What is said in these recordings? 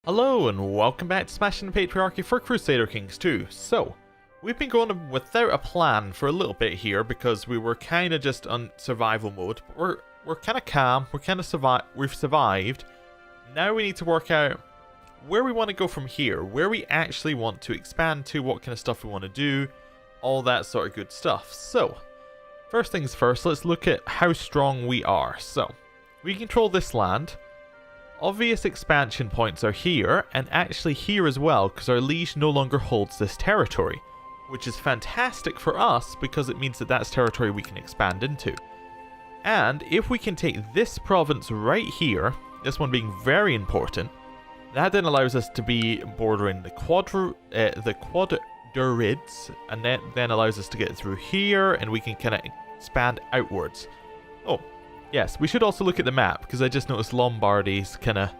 Hello and welcome back to Smashing the Patriarchy for Crusader Kings 2. So, we've been going without a plan for a little bit here because we were kind of just on survival mode. But we're kind of calm, we've survived. Now we need to work out where we want to go from here, where we actually want to expand to, what kind of stuff we want to do, all that sort of good stuff. So, first things first, let's look at how strong we are. So, we control this land. Obvious expansion points are here, and actually here as well, because our liege no longer holds this territory, which is fantastic for us because it means that that's territory we can expand into. And if we can take this province right here, this one being very important, that then allows us to be bordering the quadrids, and that then allows us to get through here, and we can kind of expand outwards. Oh. Yes, we should also look at the map, because I just noticed Lombardy's kind of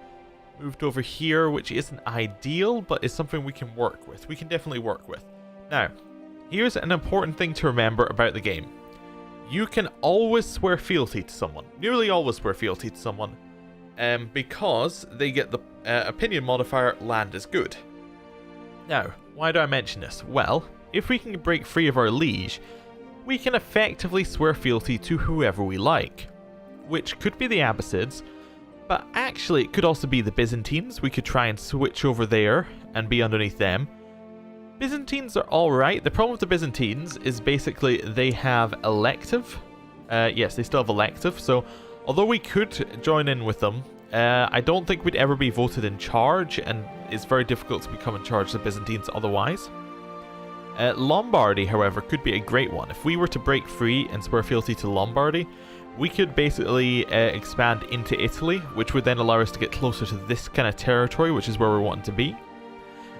moved over here, which isn't ideal, but is something we can work with. We can definitely work with. Now, here's an important thing to remember about the game. You can always swear fealty to someone. Nearly always swear fealty to someone, because they get the opinion modifier, land is good. Now, why do I mention this? Well, if we can break free of our liege, we can effectively swear fealty to whoever we like. Which could be the Abbasids, but actually it could also be the Byzantines. We could try and switch over there and be underneath them. Byzantines are alright. The problem with the Byzantines is basically they have elective. Yes, they still have elective, so although we could join in with them, I don't think we'd ever be voted in charge, and it's very difficult to become in charge of the Byzantines otherwise. Lombardy, however, could be a great one. If we were to break free and swear fealty to Lombardy, we could basically expand into Italy, which would then allow us to get closer to this kind of territory, which is where we're wanting to be.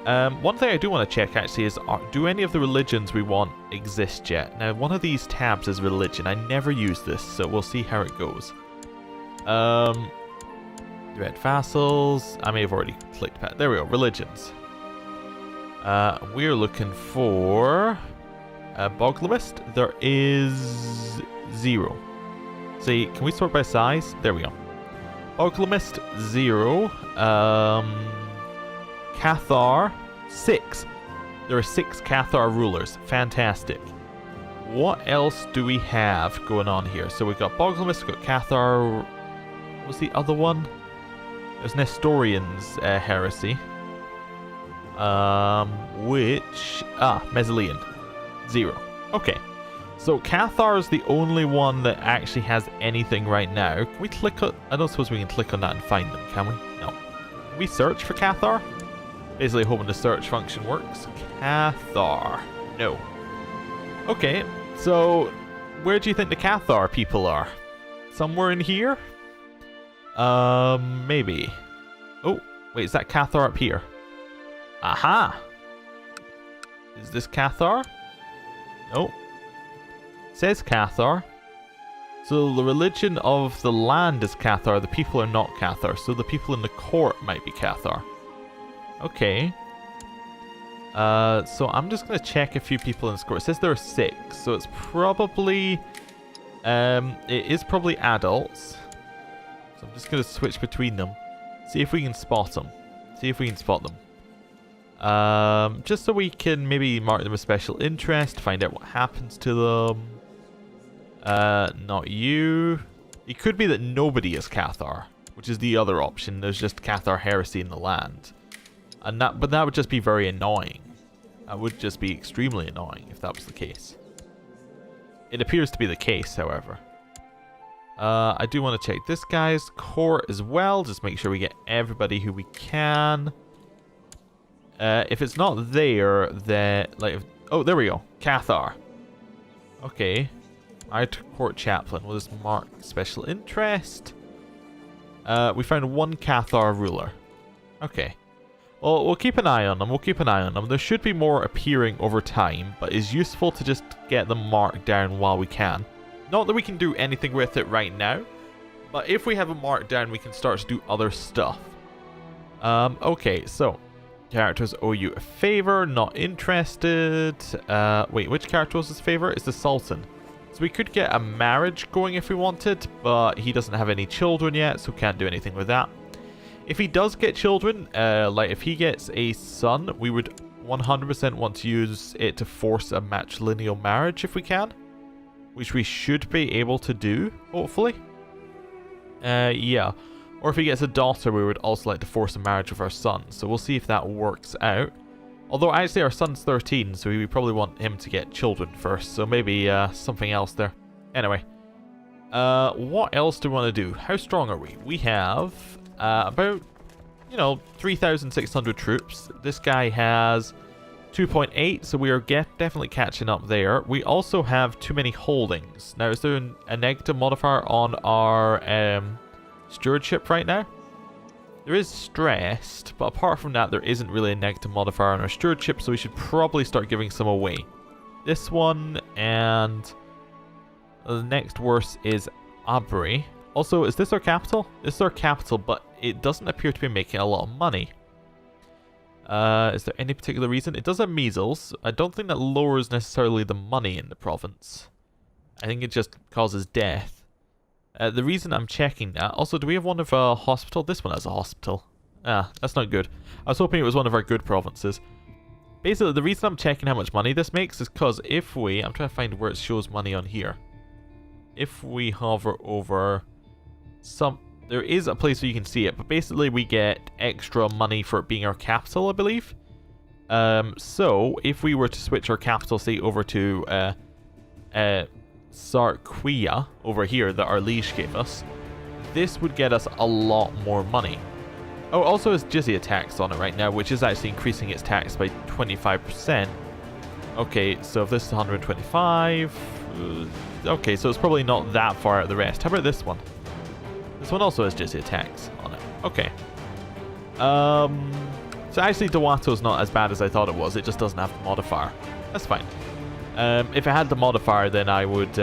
One thing I do want to check actually is, do any of the religions we want exist yet? Now, one of these tabs is religion. I never use this, so we'll see how it goes. Direct vassals. I may have already clicked that. There we go, religions. We're looking for Bogomilist. There is 0. See, can we sort by size? There we go. Bogomilist 0. Cathar 6. There are 6 Cathar rulers. Fantastic. What else do we have going on here? So we've got Bogomilist, we've got Cathar. What was the other one? There's Nestorian's heresy. Messalian 0. Okay. So Cathar is the only one that actually has anything right now. Can we click on... I don't suppose we can click on that and find them, can we? No. Can we search for Cathar? Basically hoping the search function works. Cathar. No. Okay, so where do you think the Cathar people are? Somewhere in here? Maybe. Oh, wait, is that Cathar up here? Aha! Is this Cathar? No. Says Cathar. So the religion of the land is Cathar, the people are not Cathar, so the people in the court might be Cathar. Okay. So I'm just going to check a few people in this court. It says there are 6, so it's probably... it is probably adults. So I'm just going to switch between them. See if we can spot them. Just so we can maybe mark them with special interest, find out what happens to them. Not you. It could be that nobody is Cathar, which is the other option. There's just Cathar heresy in the land. But that would just be very annoying. That would just be extremely annoying if that was the case. It appears to be the case, however. I do want to check this guy's court as well. Just make sure we get everybody who we can. If it's not there, then... oh, there we go. Cathar. Okay. Court chaplain. We'll just mark special interest. We found 1 Cathar ruler. Okay. Well, we'll keep an eye on them. There should be more appearing over time, but it's useful to just get them marked down while we can. Not that we can do anything with it right now, but if we have them marked down, we can start to do other stuff. Okay, so... characters owe you a favor, not interested. Wait, which character was his favor? It's the Sultan. So we could get a marriage going if we wanted, but he doesn't have any children yet, so can't do anything with that. If he does get children, like if he gets a son, we would 100% want to use it to force a matrilineal marriage if we can. Which we should be able to do, hopefully. Yeah. Or if he gets a daughter, we would also like to force a marriage with our son. So we'll see if that works out. Although actually our son's 13, so we probably want him to get children first. So maybe something else there. Anyway. What else do we want to do? How strong are we? We have about, 3,600 troops. This guy has 2.8, so we are definitely catching up there. We also have too many holdings. Now, is there a negative modifier on our stewardship right now? There is stressed, but apart from that, there isn't really a negative modifier on our stewardship, so we should probably start giving some away. This one, and the next worst is Abri. Also, is this our capital? This is our capital, but it doesn't appear to be making a lot of money. Is there any particular reason? It does have measles. I don't think that lowers necessarily the money in the province. I think it just causes death. The reason I'm checking that... Also, do we have one of a hospital? This one has a hospital. Ah, that's not good. I was hoping it was one of our good provinces. Basically, the reason I'm checking how much money this makes is because if we... I'm trying to find where it shows money on here. If we hover over some... There is a place where you can see it, but basically we get extra money for it being our capital, I believe. So, if we were to switch our capital, say, over to Sarquia, over here, that our liege gave us, this would get us a lot more money. Oh, also it's jizya tax on it right now, which is actually increasing its tax by 25%. Okay, so if this is 125... okay, so it's probably not that far out of the rest. How about this one? This one also has jizya tax on it. Okay. So actually Dawato's not as bad as I thought it was. It just doesn't have the modifier. That's fine. If it had the modifier, then I would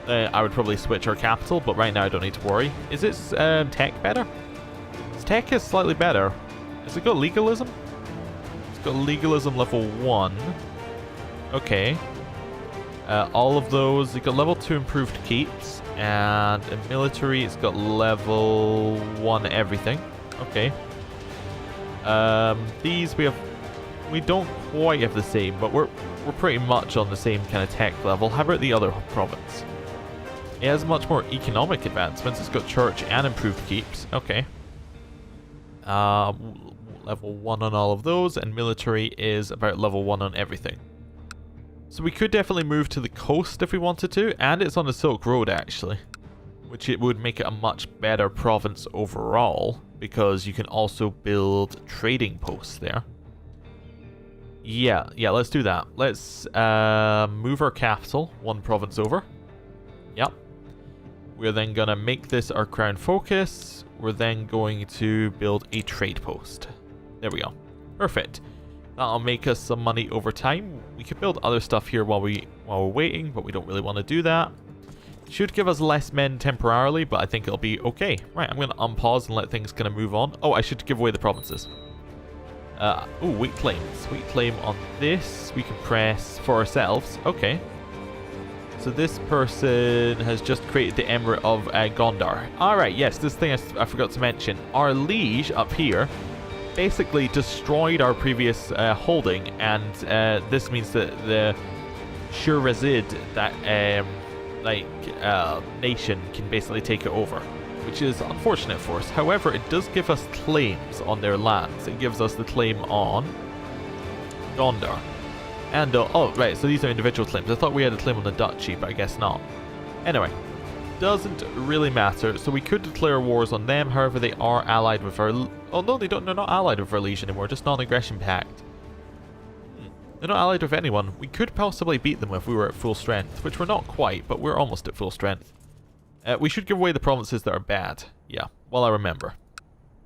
probably switch our capital, but right now I don't need to worry. Is its tech better? Its tech is slightly better. Has it got legalism? It's got legalism level 1. Okay. All of those, it's got level 2 improved keeps, and in military it's got level 1 everything. Okay. These we don't quite have the same, but we're pretty much on the same kind of tech level. How about the other province? It has much more economic advancements. It's got church and improved keeps. Okay. Level 1 on all of those, and military is about level 1 on everything. So we could definitely move to the coast if we wanted to, and it's on the Silk Road actually, which it would make it a much better province overall, because you can also build trading posts there. Yeah, let's do that. Let's move our capital 1 province over. Yep. We're then going to make this our crown focus. We're then going to build a trade post. There we go. Perfect. That'll make us some money over time. We could build other stuff here while we're waiting, but we don't really want to do that. Should give us less men temporarily, but I think it'll be okay. Right, I'm going to unpause and let things kind of move on. Oh, I should give away the provinces. Oh, weak claim. Sweet claim on this. We can press for ourselves. Okay. So this person has just created the Emirate of Gondar. Alright, yes, this thing I forgot to mention. Our liege up here basically destroyed our previous holding, and this means that the Shurazid, that nation, can basically take it over, which is unfortunate for us. However, it does give us claims on their lands. It gives us the claim on Gondar. And, oh, right, so these are individual claims. I thought we had a claim on the duchy, but I guess not. Anyway, doesn't really matter. So we could declare wars on them. However, they are allied with our... Oh, no, they're not allied with our liege anymore. Just non-aggression pact. They're not allied with anyone. We could possibly beat them if we were at full strength, which we're not quite, but we're almost at full strength. We should give away the provinces that are bad. Yeah, well, I remember.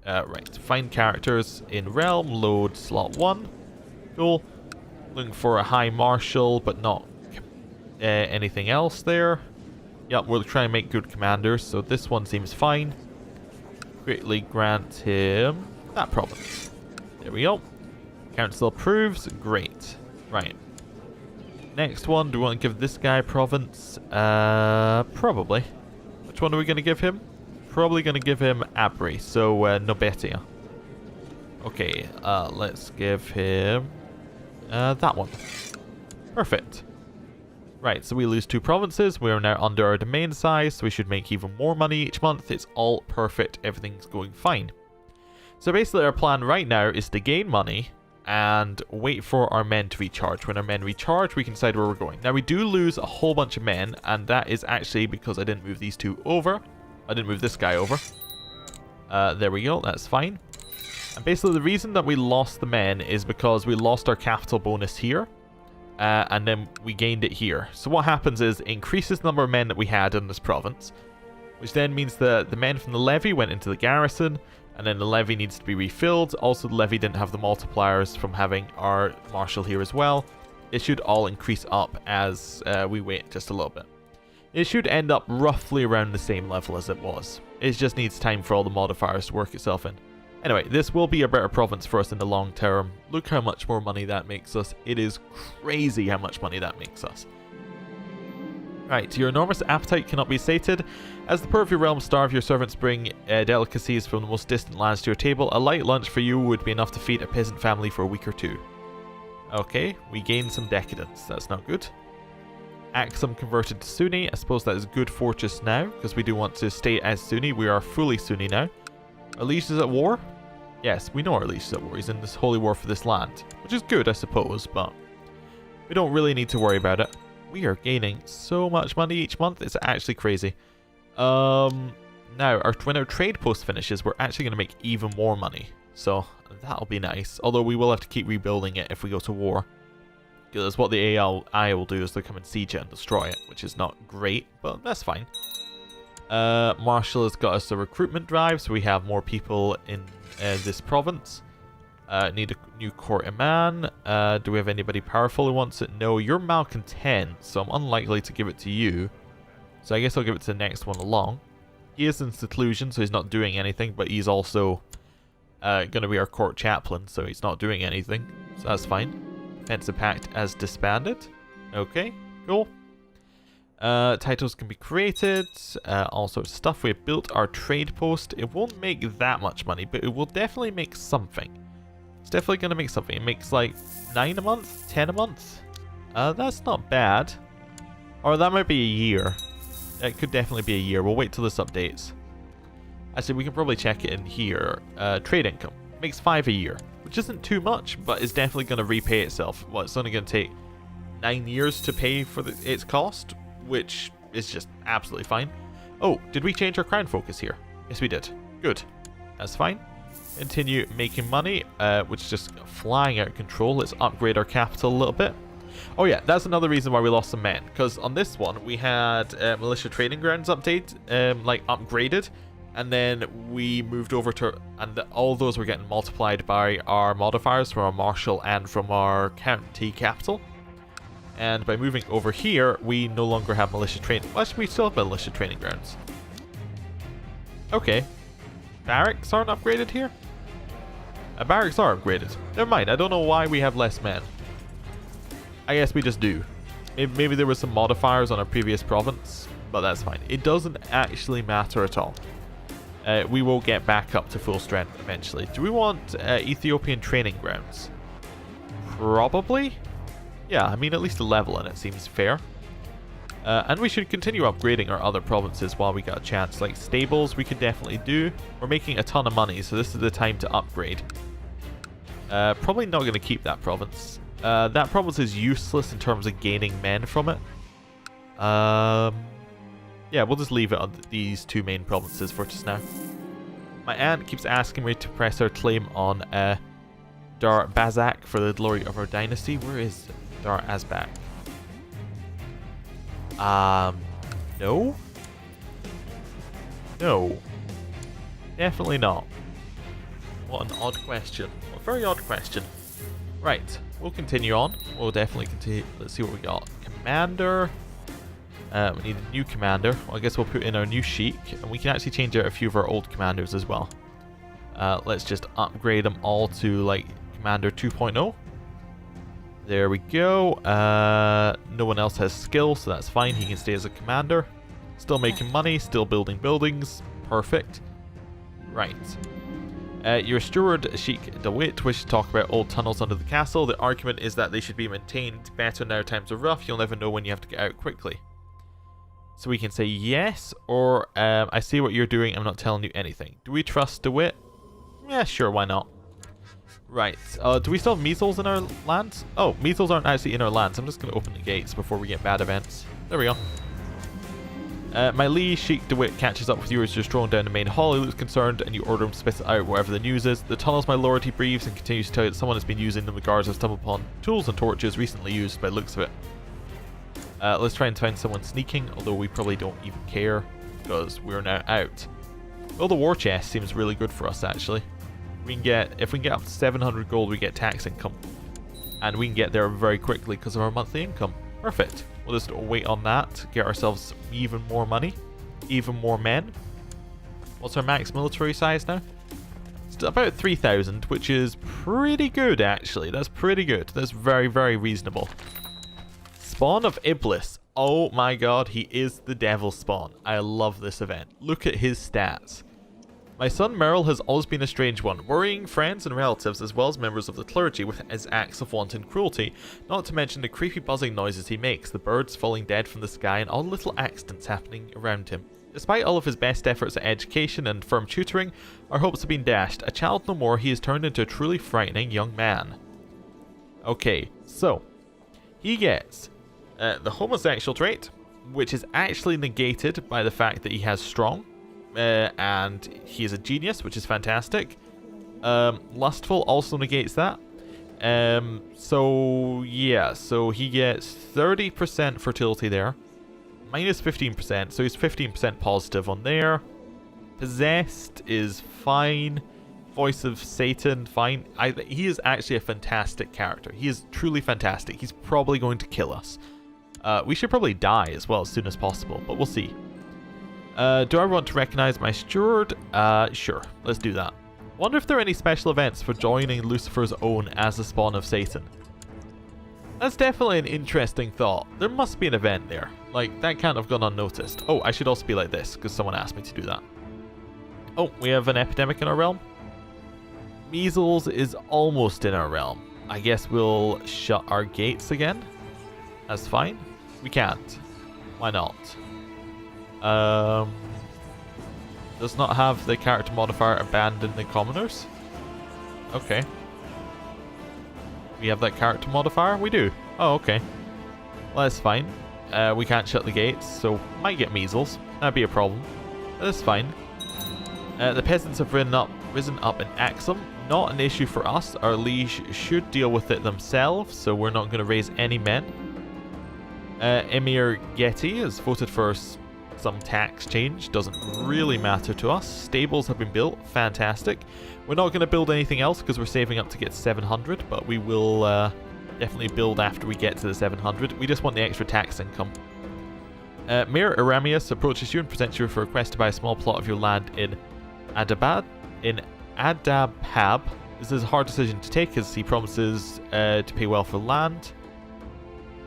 Right, find characters in realm, load slot 1. Cool. Looking for a high marshal, but not anything else there. Yep, we'll try and make good commanders, so this one seems fine. Greatly grant him that province. There we go. Council approves. Great. Right. Next one, do we want to give this guy province? Probably. Which one are we going to give him? probably going to give him Abri, so Nobetia. Okay, let's give him that one. Perfect. Right, so we lose 2 provinces. We are now under our domain size, so we should make even more money each month. It's all perfect. Everything's going fine. So basically our plan right now is to gain money and wait for our men to recharge. When our men recharge, we can decide where we're going. Now, we do lose a whole bunch of men, and that is actually because I didn't move these 2 over. I didn't move this guy over. There we go. That's fine. And basically the reason that we lost the men is because we lost our capital bonus here. And then we gained it here. So what happens is it increases the number of men that we had in this province, which then means that the men from the levy went into the garrison, and then the levy needs to be refilled. Also, the levy didn't have the multipliers from having our marshal here as well. It should all increase up as we wait just a little bit. It should end up roughly around the same level as it was. It just needs time for all the modifiers to work itself in. Anyway, this will be a better province for us in the long term. Look how much more money that makes us. It is crazy how much money that makes us. Right, your enormous appetite cannot be sated. As the poor of your realm starve, your servants bring delicacies from the most distant lands to your table. A light lunch for you would be enough to feed a peasant family for a week or 2. Okay, we gain some decadence. That's not good. Axum converted to Sunni. I suppose that is good for just now, because we do want to stay as Sunni. We are fully Sunni now. Our liege is at war? Yes, we know our liege is at war. He's in this holy war for this land, which is good, I suppose, but we don't really need to worry about it. We are gaining so much money each month. It's actually crazy. Now, when our trade post finishes, we're actually going to make even more money. So that'll be nice. Although we will have to keep rebuilding it if we go to war. Because what the AI will do is they'll come and siege it and destroy it, which is not great, but that's fine. Marshall has got us a recruitment drive, so we have more people in this province. Need a new court man. Do we have anybody powerful who wants it? No, you're malcontent, so I'm unlikely to give it to you. So I guess I'll give it to the next one along. He is in seclusion, so he's not doing anything, but he's also going to be our court chaplain, so he's not doing anything. So that's fine. Defensive Pact as disbanded. Okay, cool. Titles can be created, all sorts of stuff. We've built our trade post. It won't make that much money, but it will definitely make something. It's definitely going to make something. It makes like 9 a month, 10 a month. That's not bad. Or that might be a year. It could definitely be a year. We'll wait till this updates. Actually, we can probably check it in here. Trade income. Makes 5 a year, which isn't too much, but it's definitely going to repay itself. Well, it's only going to take 9 years to pay for its cost, which is just absolutely fine. Oh, did we change our crown focus here? Yes, we did. Good. That's fine. Continue making money, which is just flying out of control. Let's upgrade our capital a little bit. Oh yeah, that's another reason why we lost some men, because on this one we had militia training grounds update, like upgraded, and then we moved over to, and all those were getting multiplied by our modifiers from our marshal and from our county capital. And by moving over here, we no longer have militia training. Well, actually, we still have militia training grounds. Okay. Barracks aren't upgraded here? Barracks are upgraded. Never mind, I don't know why we have less men. I guess we just do. Maybe there were some modifiers on our previous province, but that's fine. It doesn't actually matter at all. We will get back up to full strength eventually. Do we want Ethiopian training grounds? Probably. Yeah, I mean, at least a level in it seems fair. And we should continue upgrading our other provinces while we got a chance. Like stables, we could definitely do. We're making a ton of money, so this is the time to upgrade. Probably not going to keep that province. That province is useless in terms of gaining men from it. Yeah, we'll just leave it on these 2 main provinces for just now. My aunt keeps asking me to press her claim on Dar Bazak for the glory of our dynasty. Where is Dar Azbak? No? No. Definitely not. What an odd question. A very odd question. Right, we'll continue on. We'll definitely continue. Let's see what we got. Commander. We need a new commander. Well, I guess we'll put in our new sheik. And we can actually change out a few of our old commanders as well. Let's just upgrade them all to, like, Commander 2.0. There we go. No one else has skill, so that's fine. He can stay as a commander. Still making money, still building buildings. Perfect. Right. Your steward, Sheikh DeWitt, wishes to talk about old tunnels under the castle. The argument is that they should be maintained better now times are rough. You'll never know when you have to get out quickly. So we can say yes, or I see what you're doing. I'm not telling you anything. Do we trust DeWitt? Yeah, sure, why not? Right. Do we still have measles in our lands? Oh, measles aren't actually in our lands. I'm just going to open the gates before we get bad events. There we go. My liege, Sheikh DeWitt, catches up with you as you're strolling down the main hall. He looks concerned and you order him to spit out whatever the news is. The tunnels, my lord, he breathes and continues to tell you that someone has been using them. The guards have stumbled upon tools and torches recently used by the looks of it. Let's try and find someone sneaking, although we probably don't even care because we're now out. Well, the war chest seems really good for us, actually. If we can get up to 700 gold, we get tax income. And we can get there very quickly because of our monthly income. Perfect. We'll just wait on that, get ourselves even more money, even more men. What's our max military size now? It's about 3,000, which is pretty good, actually. That's pretty good. That's very, very reasonable. Spawn of Iblis. Oh my god, he is the devil spawn. I love this event. Look at his stats. My son Merrill has always been a strange one, worrying friends and relatives as well as members of the clergy with his acts of wanton cruelty, not to mention the creepy buzzing noises he makes, the birds falling dead from the sky and all the little accidents happening around him. Despite all of his best efforts at education and firm tutoring, our hopes have been dashed. A child no more, he has turned into a truly frightening young man. Okay, so he gets the homosexual trait, which is actually negated by the fact that he has strong. And he is a genius, which is fantastic. Lustful also negates that. So yeah, so he gets 30% fertility there, minus 15%, so he's 15% positive on there. Possessed is fine. Voice of Satan, fine. He is actually a fantastic character. He is truly fantastic. He's probably going to kill us. We should probably die as well as soon as possible, but we'll see. Do I want to recognize my steward? Sure. Let's do that. Wonder if there are any special events for joining Lucifer's own as the spawn of Satan. That's definitely an interesting thought. There must be an event there. Like, that can't have gone unnoticed. Oh, I should also be like this, because someone asked me to do that. Oh, we have an epidemic in our realm. Measles is almost in our realm. I guess we'll shut our gates again. That's fine. We can't. Why not? Does not have the character modifier abandon the commoners. Okay. We have that character modifier? We do. Oh, okay. Well, that's fine. We can't shut the gates, so might get measles. That'd be a problem. That's fine. The peasants have risen up in Axum. Not an issue for us. Our liege should deal with it themselves, so we're not going to raise any men. Emir Getty has voted for some tax change. Doesn't really matter to us. Stables have been built. Fantastic. We're not going to build anything else because we're saving up to get 700, but we will definitely build after we get to the 700. We just want the extra tax income. Mayor Eramius approaches you and presents you with a request to buy a small plot of your land in Adabhab. This is a hard decision to take as he promises to pay well for land.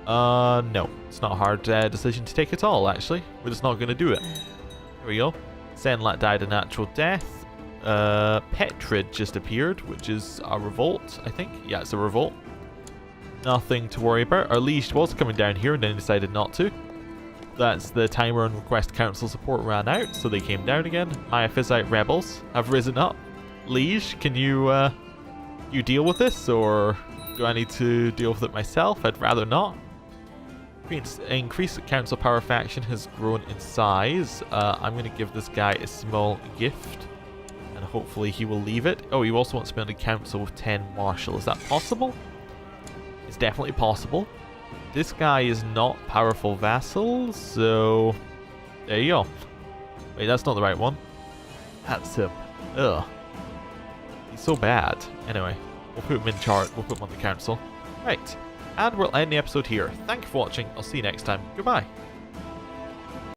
No, it's not a hard decision to take at all, actually. We're just not going to do it. Here we go. Senlat died a natural death. Petrid just appeared, which is a revolt, I think. Yeah, it's a revolt. Nothing to worry about. Our liege was coming down here and then decided not to. That's the timer and request council support ran out, so they came down again. Miaphysite rebels have risen up. Liege, can you deal with this, or do I need to deal with it myself? I'd rather not. Increased council power faction has grown in size. I'm going to give this guy a small gift, and hopefully he will leave it. Oh, he also wants to be on the council with 10 marshal. Is that possible? It's definitely possible. This guy is not powerful vassal, so there you go. Wait, that's not the right one. That's him. Ugh. He's so bad. Anyway, we'll put him in charge. We'll put him on the council. Right. And we'll end the episode here. Thank you for watching. I'll see you next time. Goodbye.